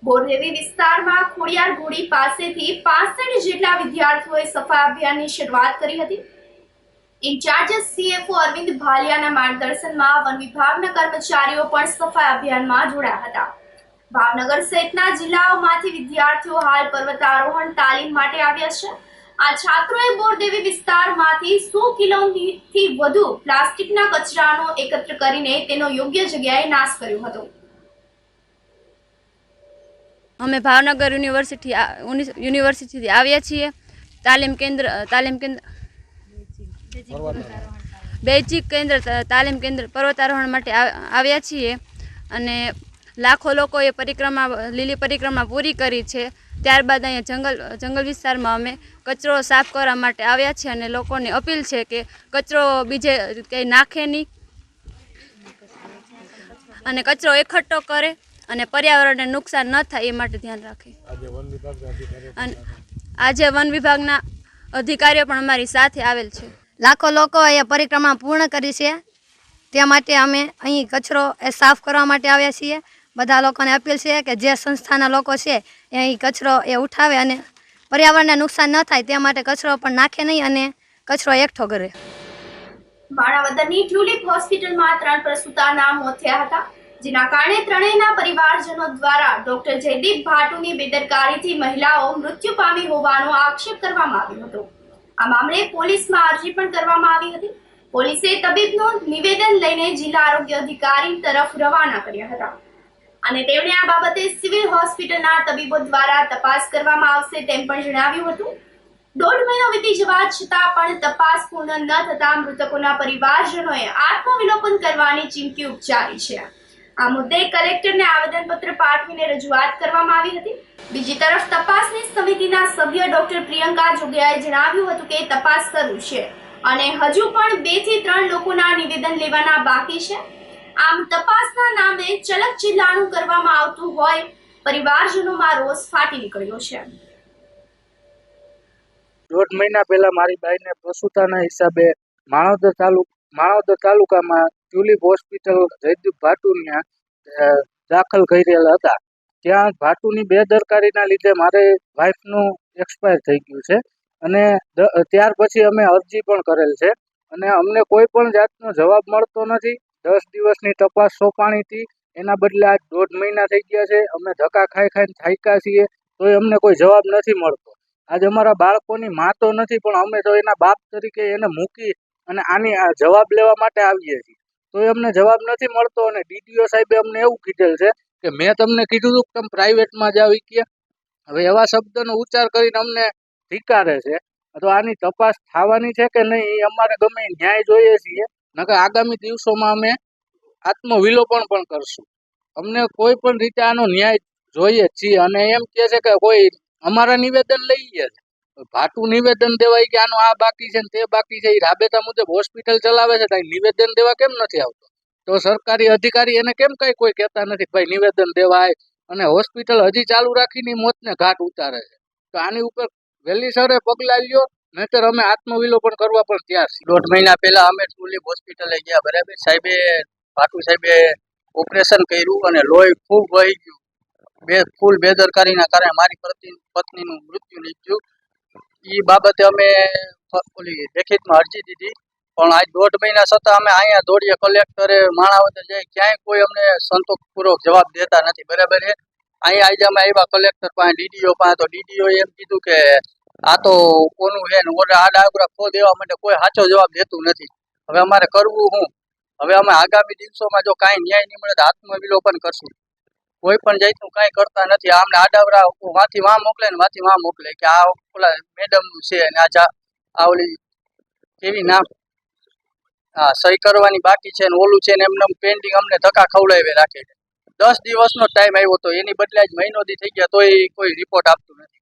બોરદેવી વિસ્તારમાં ખોડિયાર ઘોડી પાસેથી 65 જેટલા વિદ્યાર્થીઓએ સફાઈ અભિયાનની શરૂઆત કરી હતી. ઇન્ચાર્જ CFO અરવિંદ ભાલિયાના માર્ગદર્શનમાં વન વિભાગના કર્મચારીઓ પણ સફાઈ અભિયાનમાં જોડાયા હતા. ભાવનગર સહિતના જિલ્લાઓમાંથી વિદ્યાર્થીઓ હાલ પર્વતારોહણ તાલીમ માટે આવ્યા છે. આ છાત્રોએ બોરદેવી વિસ્તારમાંથી 100 કિલોથી વધુ પ્લાસ્ટિકના કચરાનો એકત્ર કરીને તેનો યોગ્ય જગ્યાએ નાશ કર્યો હતો. અમે ભાવનગર યુનિવર્સિટીથી આવ્યા છીએ. બેઝિક કેન્દ્ર તાલીમ કેન્દ્ર પર્વતારોહણ માટે આવ્યા છીએ અને લાખો લોકોએ લીલી પરિક્રમા પૂરી કરી છે. ત્યારબાદ અહીંયા જંગલ વિસ્તારમાં અમે કચરો સાફ કરવા માટે આવ્યા છીએ અને લોકોને અપીલ છે કે કચરો બીજે કંઈ નાખે નહીં અને કચરો એકઠો કરે અને પર્યાવરણને નુકસાન ન થાય એ માટે ધ્યાન રાખે. અને આજે વન વિભાગના અધિકારીઓ પણ અમારી સાથે આવેલ છે. લાખો લોકો એ પરિક્રમા પૂર્ણ કરી છે તે માટે અમે અહીં કચરો સાફ કરવા માટે આવ્યા છીએ. બધા લોકોને અપીલ છે કે જે સંસ્થાના લોકો છે એ અહીં કચરો ઉઠાવે અને પર્યાવરણને નુકસાન ન થાય તે માટે કચરો પણ નાખે નહીં અને કચરો એકઠો કરે. માણાવદરની ટ્યુલિપ હોસ્પિટલમાં 3 પ્રસૂતાના મોત થયા હતા, જેના કારણે ત્રણેયના પરિવારજનો દ્વારા ડોક્ટર જયદીપ ભાટુની બેદરકારીથી મહિલાઓ મૃત્યુ પામી હોવાનો આક્ષેપ કરવામાં આવ્યો હતો. આ મામલે પોલીસમાં અરજી પણ કરવામાં આવી હતી. પોલીસે તબીબનું નિવેદન લઈને જિલ્લા આરોગ્ય અધિકારી તરફ રવાના કર્યા હતા અને તેમણે આ બાબતે સિવિલ હોસ્પિટલના તબીબો દ્વારા તપાસ કરવામાં આવશે તેમ પણ જણાવ્યું હતું. 1.5 મહિનો વીતી જવા છતાં પણ તપાસ પૂર્ણ ન થતા મૃતકોના પરિવારજનોએ આત્મવિલોપન કરવાની ચીમકી ઉચ્ચારી છે. આ મુદ્દે કલેક્ટરને આવેદનપત્ર પાઠવીને રજૂઆત કરવામાં આવી હતી. બીજી તરફ તપાસની સમિતિના સભ્ય ડોક્ટર પ્રિયંકા જોગિયાએ જણાવ્યું હતું કે તપાસ શરૂ છે અને હજુ પણ 2 થી 3 લોકોના નિવેદન લેવાના બાકી છે. આમ તપાસના નામે ચલક ચિલ્લાણું કરવામાં આવતું હોય પરિવારજનોમાં રોષ ફાટી નીકળ્યો છે. 1.5 મહિના પહેલા મારી બાઈને પ્રસૂતાના હિસાબે માણાવદર તાલુકામાં ટ્યુલિપ હોસ્પિટલ જયદીપ ભાટુના દાખલ કરેલા હતા. ત્યાં ભાટુની બેદરકારીના લીધે મારે વાઈફનું એક્સપાયર થઈ ગયું છે અને ત્યાર પછી અમે અરજી પણ કરેલ છે અને અમને કોઈ પણ જાતનો જવાબ મળતો નથી. 10 દિવસની તપાસ સોંપાણી હતી, એના બદલે આજ 1.5 મહિના થઈ ગયા છે. અમે ધક્કા ખાઈને થાક્યા છીએ તોય અમને કોઈ જવાબ નથી મળતો. આજ અમારા બાળકોની માં તો નથી પણ અમે તો એના બાપ તરીકે એને મૂકી અને આની જવાબ લેવા માટે આવીએ છીએ તોય અમને જવાબ નથી મળતો. અને DDO સાહેબે અમને એવું કીધેલ છે કે મેં તમને કીધું હતું કે તમે પ્રાઇવેટમાં જાઓ કે હવે એવા શબ્દનો ઉચ્ચાર કરીને અમને ધિક્કારે છે. તો આની તપાસ થવાની છે કે નહીં એ અમારે ગમે ન્યાય જોઈએ છીએ, નકર આગામી દિવસોમાં અમે આત્મવિલોપન પણ કરશું. અમને કોઈ પણ રીતે આનો ન્યાય જોઈએ જ છીએ. અને એમ કહે છે કે કોઈ અમારા નિવેદન લઈ લે છે, ભાટું નિવેદન દેવાય કે આનો આ બાકી છે ને તે બાકી છે. એ રાબેતા મુજબ હોસ્પિટલ ચલાવે છે તો નિવેદન દેવા કેમ નથી આવતો? તો સરકારી અધિકારી એને કેમ કઈ કોઈ કહેતા નથી ભાઈ નિવેદન દેવાય? અને હોસ્પિટલ હજી ચાલુ રાખીને મોતને ઘાટ ઉતારે છે. તો આની ઉપર વહેલી સરે પગલાં લ્યો, નહીતર અમે આત્મવિલોપન કરવા પણ તૈયાર છીએ. 1.5 મહિના પહેલા અમે ટ્યુલિપ હોસ્પિટલે ગયા, બરાબર. ભાટુ સાહેબે ઓપરેશન કર્યું અને લોહી ખૂબ વહી ગયું. ફૂલ બેદરકારીના કારણે મારી પત્નીનું મૃત્યુ નીપજ્યું. એ બાબતે અમે લેખિતમાં અરજી દીધી પણ આજ 1.5 મહિના છતાં અમે અહીંયા દોડીએ કલેક્ટરે માણાવદર જઈ, ક્યાંય કોઈ અમને સંતોષપૂર્વક જવાબ દેતા નથી, બરાબર છે. અહીંયા આજે અમે આવ્યા કલેક્ટર પાસે, DDO પાસે, તો DDO એમ કીધું કે આ તો કોનું છે ને ઓલા આડા ખો દેવા માટે કોઈ સાચો જવાબ દેતું નથી. હવે અમારે કરવું શું? હવે અમે આગામી દિવસોમાં જો કાંઈ ન્યાય નહીં મળે તો આત્મવિલોપન કરશું. કોઈ પણ જાતનું કાંઈ કરતા નથી. આમને આડાવડા વાંથી વાં મોકલે ને વાંથી વાં મોકલે કે આ ઓલા મેડમનું છે અને આ ઓલી કેવી નામ સહી કરવાની બાકી છે ને ઓલું છે ને એમને પેન્ડિંગ અમને ધક્કા ખવડાવી રાખે છે. 10 દિવસનો ટાઈમ આવ્યો હતો, એની બદલે આજ મહિનો દી થઈ ગયા તોય કોઈ રિપોર્ટ આપતું નથી.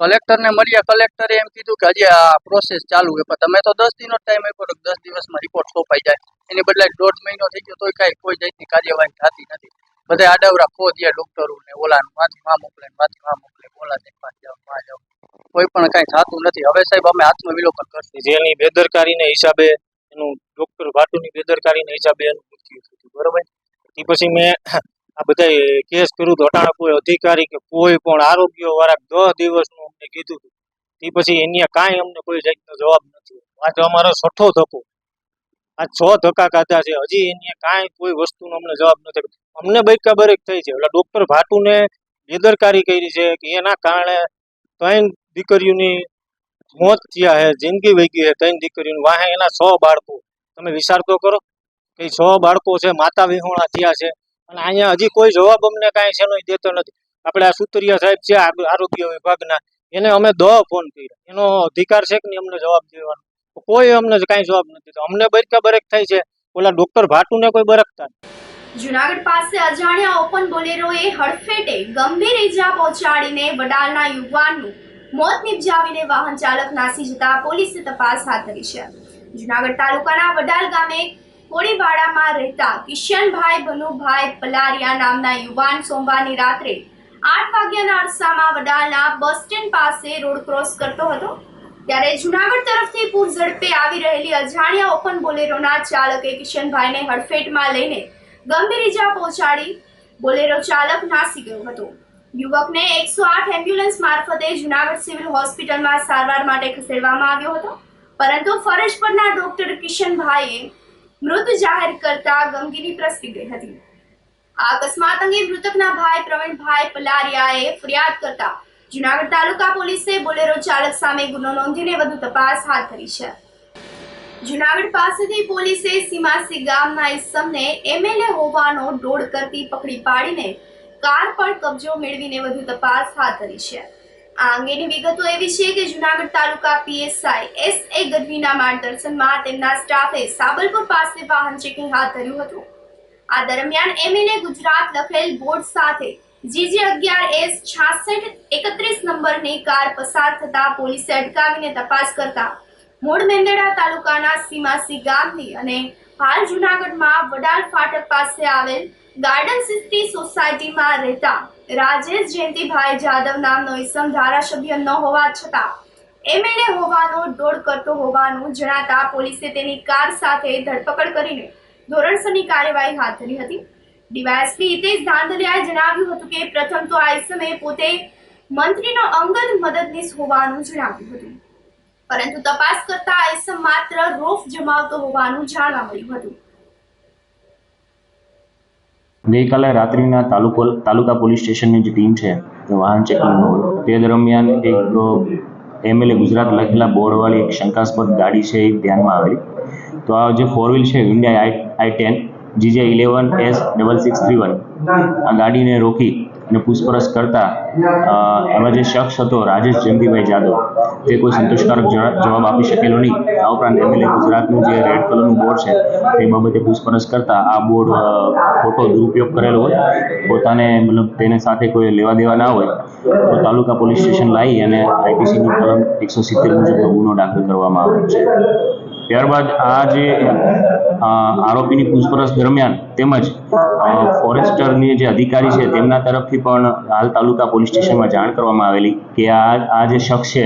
કલેક્ટરને મળ્યા, કલેક્ટરે એમ કીધું કે હજી આ પ્રોસેસ ચાલુ છે. પણ તમે તો 10 દિનનો ટાઈમ આપ્યો તો 10 દિવસમાં રિપોર્ટ સોંપાઈ જાય. એની બદલે 1.5 મહિનો થઈ ગયો તોય કાંઈ કોઈ જાતની કાર્યવાહી થતી નથી. બધા આડાવડા ખો દે ડોક્ટરો ને ઓલાનું વાંથી વાં મોકલે વાંથી વાં મોકલે, ઓલા જાઓ, કોઈ પણ કાંઈ થતું નથી. હવે સાહેબ અમે આત્મવિલોપન કરશું. જેની બેદરકારીને હિસાબે એનું ડૉક્ટર ભાટુની બેદરકારીના હિસાબે એનું મૃત્યુ થયું હતું, બરાબર. તે પછી મેં આ બધા કેસ કર્યું તો અટાણા કોઈ અધિકારી કે કોઈ પણ આરોગ્યવાળા 10 દિવસનું અમને કીધું હતું. તે પછી એની કાંઈ અમને કોઈ જાતનો જવાબ નથી. આજે અમારો 6થો ધક્કો, આ 6 ધક્કા કાઢ્યા છે, હજી એની કાંઈ કોઈ વસ્તુનો અમને જવાબ નથી. અમને બરક થઈ છે. એટલે ડૉક્ટર ભાટુને બેદરકારી કરી છે કે એના કારણે 3 દીકરીઓની મોત થયા છે, જિંદગી વહી ગઈ છે 3 દીકરીઓની. વાહે એના 6 બાળકો. તમે વિચાર તો કરો કે 6 બાળકો છે, માતા વિહોણા થયા છે, અને અહીંયા હજી કોઈ જવાબ અમને કાંઈ છે દેતો નથી. આપણે આ સુતરિયા સાહેબ છે આરોગ્ય વિભાગના, એને અમે 10 ફોન કર્યા. એનો અધિકાર છે કે નહીં અમને જવાબ દેવાનો? કોઈ અમને કાંઈ જવાબ નથી દીધો. અમને બરક થાય છે, ઓલા ડૉક્ટર ભાટુને કોઈ બરકતા નથી. જુનાગઢ પાસે અજાણ્યા ઓપન બોલેરોએ હડફેટે ગંભીર ઈજા પહોંચાડીને વડાલના યુવાનનું મોત નિપજાવીને વાહન ચાલક નાસી જતા પોલીસે તપાસ હાથ ધરી છે. જુનાગઢ તાલુકાના વડાલ ગામે કોળીવાડામાં રહેતા કિશનભાઈ ભનુભાઈ પલારિયા નામના યુવાન સોમવારની રાત્રે 8 વાગ્યાના અરસામાં વડાલના બસ સ્ટેન્ડ પાસે રોડ ક્રોસ કરતો હતો, ત્યારે જુનાગઢ તરફથી પૂર ઝડપે આવી રહેલી અજાણ્યા ઓપન બોલેરોના ચાલકે કિશનભાઈને હડફેટમાં લઈને ગંભીર ઈજા પહોંચાડી બોલેરો ચાલક નાસી ગયો હતો. યુવકને 108 એમ્બ્યુલન્સ મારફતે જુનાગઢ સિવિલ હોસ્પિટલમાં સારવાર માટે ખસેડવામાં આવ્યો હતો, પરંતુ ફરજ પરના ડોક્ટર કિશનભાઈએ મૃત જાહેર કરતા ગમગીની પ્રસરી ગઈ હતી. આ અકસ્માત અંગે મૃતકના ભાઈ પ્રવીણભાઈ પલારિયાએ ફરિયાદ કરતા જુનાગઢ તાલુકા પોલીસે બોલેરો ચાલક સામે ગુનો નોંધીને વધુ તપાસ હાથ ધરી છે. જુનાગઢ પાસેથી પોલીસે સીમાસી ગામના ઇસમને એમએલએ હોવાનો ડોળ કરતી પકડી પાડીને કાર પર કબજો મેળવીને વધુ તપાસ હાથ ધરી છે. આ અંગેની વિગતો એવી છે કે જુનાગઢ તાલુકા પીએસઆઈ એસએ ગઢવીના માર્ગદર્શનમાં તેમના સ્ટાફે સાબલપુર પાસે વાહન ચેકિંગ હાથ ધર્યું હતું. આ દરમિયાન એમએલએ ગુજરાત લખેલ બોર્ડ સાથે GG11S6631 નંબરની કાર પસાર થતા પોલીસે અટકાવીને તપાસ કરતા મૂળ મેંદરડા તાલુકાના સીમાસી ગામની અને હાલ જુનાગઢમાં વડાલ ફાટક પાસે આવેલ ગાર્ડન સિટી સોસાયટીમાં રહેતા રાજેશ જયંતિભાઈ જાદવ નામનો ઈસમ ધારાસભ્ય ન હોવા છતાં એમએલએ હોવાનો ડોળ કરતો હોવાનું જણાતા પોલીસે તેની કાર સાથે ધરપકડ કરીને ધોરણસરની કાર્યવાહી હાથ ધરી હતી. ડીવાયએસપી હિતેશ ધાંધલિયાએ જણાવ્યું હતું કે પ્રથમ તો આ ઈસમે પોતે મંત્રીનો અંગત મદદનીશ હોવાનું જણાવ્યું હતું, પરંતુ તપાસ કરતા આ ઈસમ માત્ર રોફ જમાવતો હોવાનું જાણવા મળ્યું હતું. ગઈકાલે રાત્રિના તાલુકા પોલીસ સ્ટેશનની જે ટીમ છે વાહન ચેકિંગનો, તે દરમિયાન એક એમએલએ ગુજરાત લખેલા બોર્ડવાળી એક શંકાસ્પદ ગાડી છે એ ધ્યાનમાં આવેલી. તો આ જે 4 વ્હીલ છે Hyundai i10 GJ11S6631, આ ગાડીને રોકી અને પૂછપરછ કરતા એમાં જે શખ્સ હતો રાજેશ જયંતિભાઈ જાદવ, તે કોઈ સંતોષકારક જવાબ આપી શકેલો નહીં. આ ઉપરાંત એમએલએ ગુજરાતનું જે રેડ કલરનું બોર્ડ છે તે બાબતે પૂછપરછ કરતા આ બોર્ડ ખોટો દુરુપયોગ કરેલો હોય, પોતાને મતલબ તેને સાથે કોઈ લેવા દેવા ના હોય તો તાલુકા પોલીસ સ્ટેશન લાવી અને આઈપીસીની કલમ 170 મુજબનો ગુનો દાખલ કરવામાં આવ્યો છે. ત્યારબાદ આ જે આરોપીની પૂછપરછ દરમિયાન તેમજ ફોરેસ્ટરની જે અધિકારી છે તેમના તરફથી પણ હાલ તાલુકા પોલીસ સ્ટેશનમાં જાણ કરવામાં આવેલી કે આ જે શખ્સ છે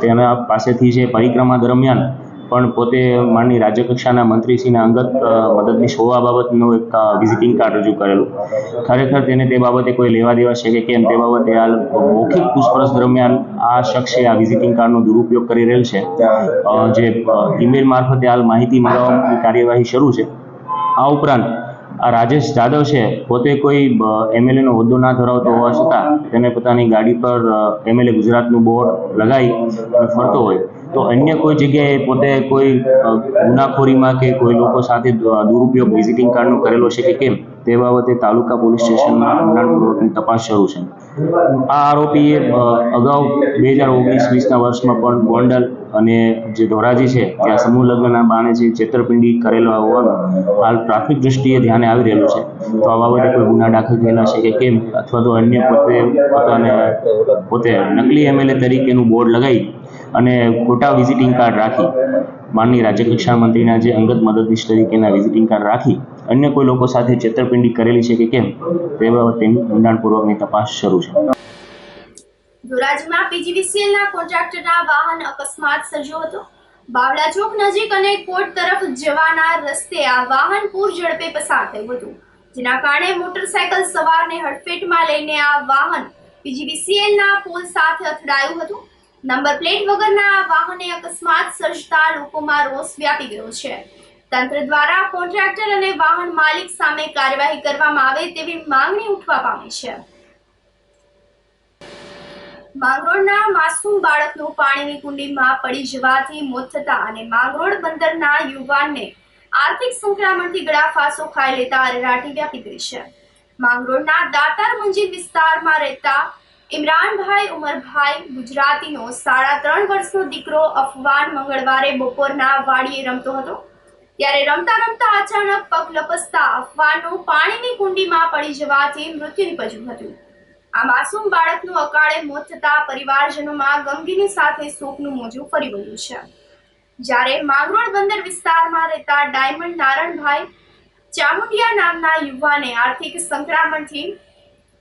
તેના પાસેથી જે પરિક્રમા દરમિયાન પણ પોતે માનની રાજ્યકક્ષાના મંત્રીશ્રીના અંગત મદદનીશ હોવા બાબતનું એક વિઝિટિંગ કાર્ડ રજૂ કરેલું. ખરેખર તેને તે બાબતે કોઈ લેવા દેવા છે કે કેમ તે બાબતે હાલ મૌખિક પૂછપરછ દરમિયાન આ શખ્સે આ વિઝિટિંગ કાર્ડનો દુરુપયોગ કરી રહેલ છે. જે ઈમેલ મારફતે હાલ માહિતી મંગાવવાની કાર્યવાહી શરૂ છે. આ ઉપરાંત આ રાજેશ જાદવ છે પોતે કોઈ એમએલએનો હોદ્દો ના ધરાવતો હોવા છતાં તેને પોતાની ગાડી પર એમએલએ ગુજરાતનું બોર્ડ લગાવી અને ફરતો હોય તો અન્ય કોઈ જગ્યાએ પોતે કોઈ ગુનાખોરીમાં કે કોઈ લોકો સાથે દુરુપયોગ વિઝિટિંગ કાર્ડનો કરેલો છે કે કેમ તે બાબતે તાલુકા પોલીસ સ્ટેશનમાં ઊંડાણપૂર્વકની તપાસ શરૂ છે. આ આરોપીએ અગાઉ 2019-20ના વર્ષમાં પણ ગોંડલ અને જે ધોરાજી છે ત્યાં સમૂહ લગ્નના બાને જે છેતરપિંડી કરેલો હોવાનું હાલ પ્રાથમિક દ્રષ્ટિએ ધ્યાને આવી રહેલું છે. તો આ બાબતે કોઈ ગુના દાખલ થયેલા છે કે કેમ, અથવા તો અન્ય પોતે નકલી એમએલએ તરીકેનું બોર્ડ લગાવી અને ખોટા વિઝિટિંગ કાર્ડ રાખી માનની રાજ્યકક્ષા મંત્રીના જે અંગત મદદનીશ તરીકેના વિઝિટિંગ કાર્ડ રાખી અન્ય કોઈ લોકો સાથે છેતરપિંડી કરેલી છે કે કેમ તે બાબતેની ઊંડાણપૂર્વકની તપાસ શરૂ છે. ધોરાજીમાં પીજીવીસીએલના કોન્ટ્રાક્ટરના વાહન અકસ્માત સર્જ્યો હતો. બાવળા ચોક નજીક અને કોટ તરફ જવાના રસ્તે આ વાહન પૂર ઝડપે પસાર થયું હતું, જેના કારણે મોટરસાયકલ સવારને હડફેટમાં લઈને આ વાહન PGVCL ના પોલ સાથે અથડાયું હતું. નંબર પ્લેટ વગરના આ વાહને અકસ્માત સર્જતા લોકોમાં રોષ વ્યાપી ગયો છે. તંત્ર દ્વારા કોન્ટ્રાક્ટર અને વાહન માલિક સામે કાર્યવાહી કરવામાં આવે તેવી માંગણી ઉઠવા પામી છે. માંગરોળના માસૂમ બાળકનું પાણીની કુંડીમાં પડી જવાથી મોત થતા અને માંગરોળ બંદરના યુવાનને આર્થિક સંકળામણથી ગળાફાંસો ખાઈ લેતા અરેરાટી વ્યાપી ગઈ છે. માંગરોળના દાતાર મંજીર વિસ્તારમાં રહેતા ઇમરાનભાઈ ઉમરભાઈ ગુજરાતીનો 3.5 વર્ષનો દીકરો અફવાન મંગળવારે બપોરના વાડીએ રમતો હતો, ત્યારે રમતા રમતા અચાનક પગ લપસતા અફવાનનું પાણીની કુંડીમાં પડી જવાથી મૃત્યુ નિપજ્યું હતું. આ માસૂમ બાળકનું અકાળે મોત થતા પરિવારજનોમાં ગમગીની સાથે શોકનું મોજું ફરી વળ્યું છે. જ્યારે માંગરોળ બંદર વિસ્તારમાં રહેતા ડાયમંડ નારણભાઈ ચામુંડિયા નામના યુવાને આર્થિક સંકળામણથી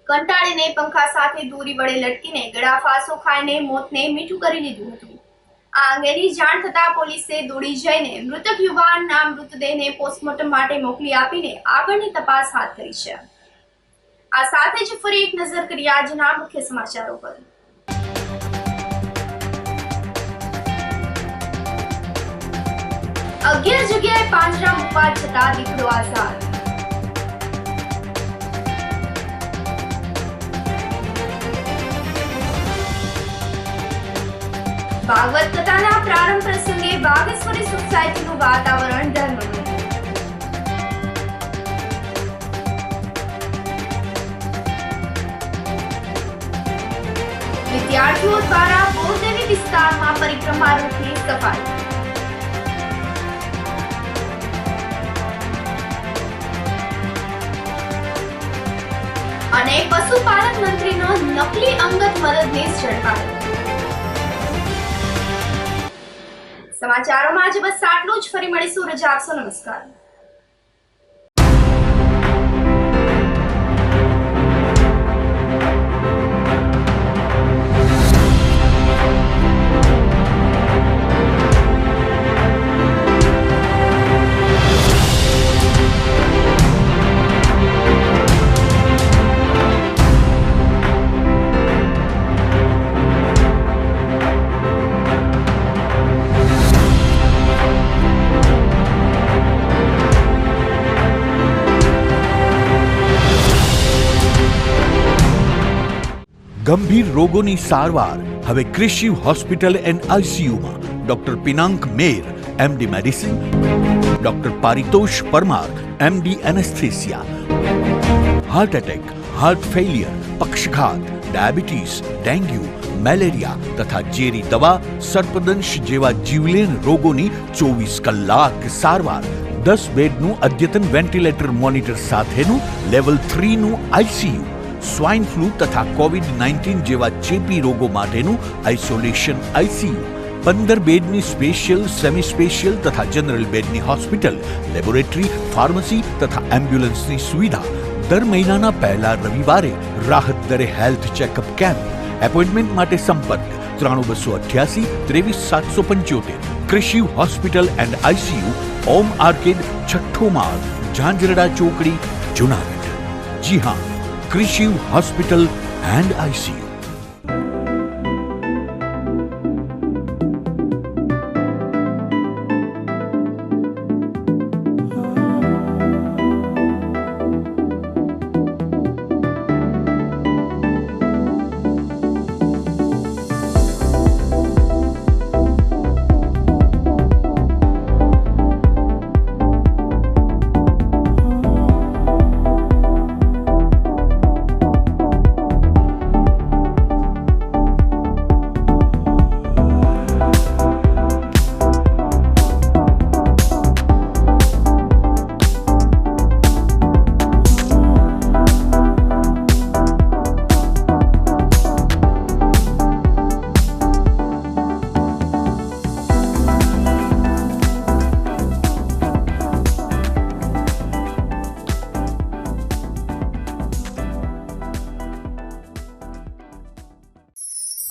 કંટાળીને પંખા સાથે દોરી વડે લટકીને ગળાફાંસો ખાઈને મોતને મીઠું કરી લીધું હતું. આ અંગેની જાણ થતાં પોલીસે દોડી જઈને મૃતક યુવાનના મૃતદેહને પોસ્ટમોર્ટમ માટે મોકલી આપીને આગળની તપાસ હાથ ધરી છે. આ સાથે જ ફરી એક નજર કરીએ આજના મુખ્ય સમાચારો પર. અગિયાર જગ્યાએ પાંજરા મૂકવા છતાં દીકરો આઝાદ. ભાગવત કથાના પ્રારંભ પ્રસંગે વાઘેશ્વરી સોસાયટીનું વાતાવરણ ધર્મમય. વિદ્યાર્થીઓ દ્વારા બહુદેવી વિસ્તારમાં પરિક્રમા રૂટની સફાઈ. અને પશુપાલક મંત્રીનો નકલી અંગત મદદનીશ ઝડપાયો. સમાચારોમાં આજે બસ આટલું જ. ફરી મળીશું. રજા આપશો. નમસ્કાર. ગંભીર રોગોની સારવાર હવે કૃષિ હોસ્પિટલ એન્ડ આઈસીયુમાં doctor Pinank Mer MD medicine, doctor Paritosh Parmar MD anaesthesia. Heart attack, heart failure, પક્ષઘાત, ડાયાબિટીસ, ડેન્ગ્યુ, મેલેરિયા તથા ઝેરી દવા, સર્પદંશ જેવા જીવલેણ રોગોની 24 કલાક સારવાર. 10 બેડનું અદ્યતન વેન્ટિલેટર મોનિટર સાથેનું લેવલ 3નું આઈસીયુ. સ્વાઇન ફ્લૂ તથા COVID-19 જેવા ચેપી રોગો માટેનું આઇસોલેશન આઈસીયુ. 15 બેડની સ્પેશિયલ, સેમી સ્પેશિયલ તથા જનરલ બેડની હોસ્પિટલ, લેબોરેટરી, ફાર્મસી તથા એમ્બ્યુલન્સની સુવિધા. દર મહિનાના પહેલા રવિવારે રાહત દરે હેલ્થ ચેકઅપ કેમ્પ. એપોઇન્ટમેન્ટ માટે સંપર્ક 9288 23775. કૃષિ hospital and ICU, Om arcade, છઠ્ઠો માળ, ઝાંઝરડા ચોકડી, જુનાગઢ. જી હા, કૃષિ હોસ્પિટલ એન્ડ આઈસીયુ.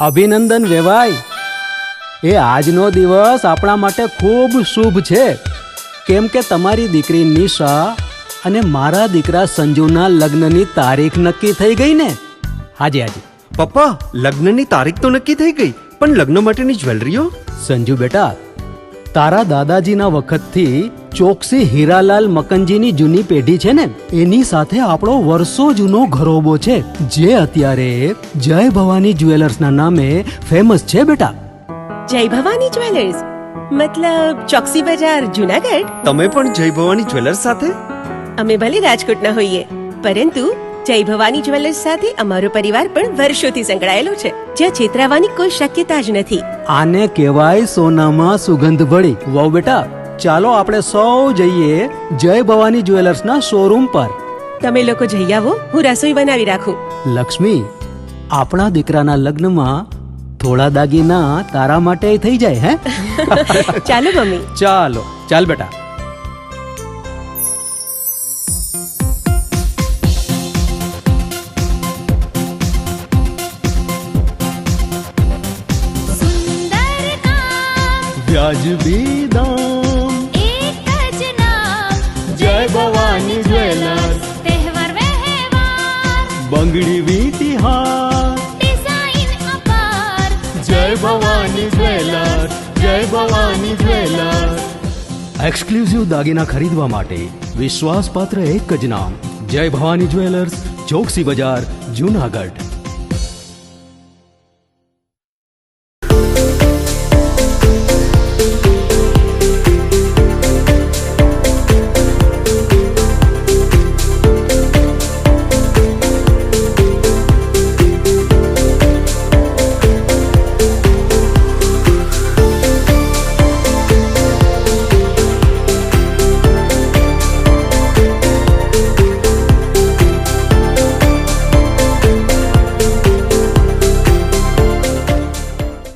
અભિનંદન વેવાય. એ આજનો દિવસ આપણા માટે ખૂબ શુભ છે, કેમ કે તમારી દીકરી નિશા અને મારા દીકરા સંજુના લગ્નની તારીખ નક્કી થઈ ગઈ ને. હાજી હાજી. પપ્પા, લગ્નની તારીખ તો નક્કી થઈ ગઈ, પણ લગ્ન માટેની જ્વેલરીઓ? સંજુ બેટા, તારા દાદાજીના વખતથી ચોકસી હીરાલાલ મકનજીની જૂની પેઢી છે ને, એની સાથે આપણો વર્ષો જૂનો ઘરોબો છે, જે અત્યારે જય ભવાની જ્વેલર્સના નામે ફેમસ છે બેટા. જય ભવાની જ્વેલર્સ મતલબ ચોકસી બજાર જુનાગઢ? તમે પણ જય ભવાની જ્વેલર્સ સાથે? અમે ભલે રાજકોટના હોઈએ, પરંતુ જય ભવાની જ્વેલર્સ સાથે અમારો પરિવાર પણ વર્ષોથી સંકળાયેલો છે, જ્યાં છેતરાવાની કોઈ શક્યતા જ નથી. આને કહેવાય સોનામાં સુગંધ ભળી. વાવ બેટા, ચાલો આપણે સૌ જઈએ જય ભવાની જ્વેલર્સના શોરૂમ પર. તમે લોકો જઈ આવો, હું રસોઈ બનાવી રાખું. લક્ષ્મી, આપણા દીકરાના લગ્નમાં થોડા દાગીના તારા માટે થઈ જાય. હે ચાલો મમ્મી. ચાલો ચાલ બેટા. વ્યાજબી દામ, એક જ નામ, જય ભવાની જ્વેલર્સ. તહેવાર વ્યવહાર, બંગડી વીટી હાર, ડિઝાઇન અપાર, જય ભવાની જ્વેલર્સ, જય ભવાની જ્વેલર્સ. એક્સક્લુઝિવ દાગીના ખરીદવા માટે વિશ્વાસપાત્ર એક જ નામ, જય ભવાની જ્વેલર્સ, ચોકસી બજાર, જૂનાગઢ.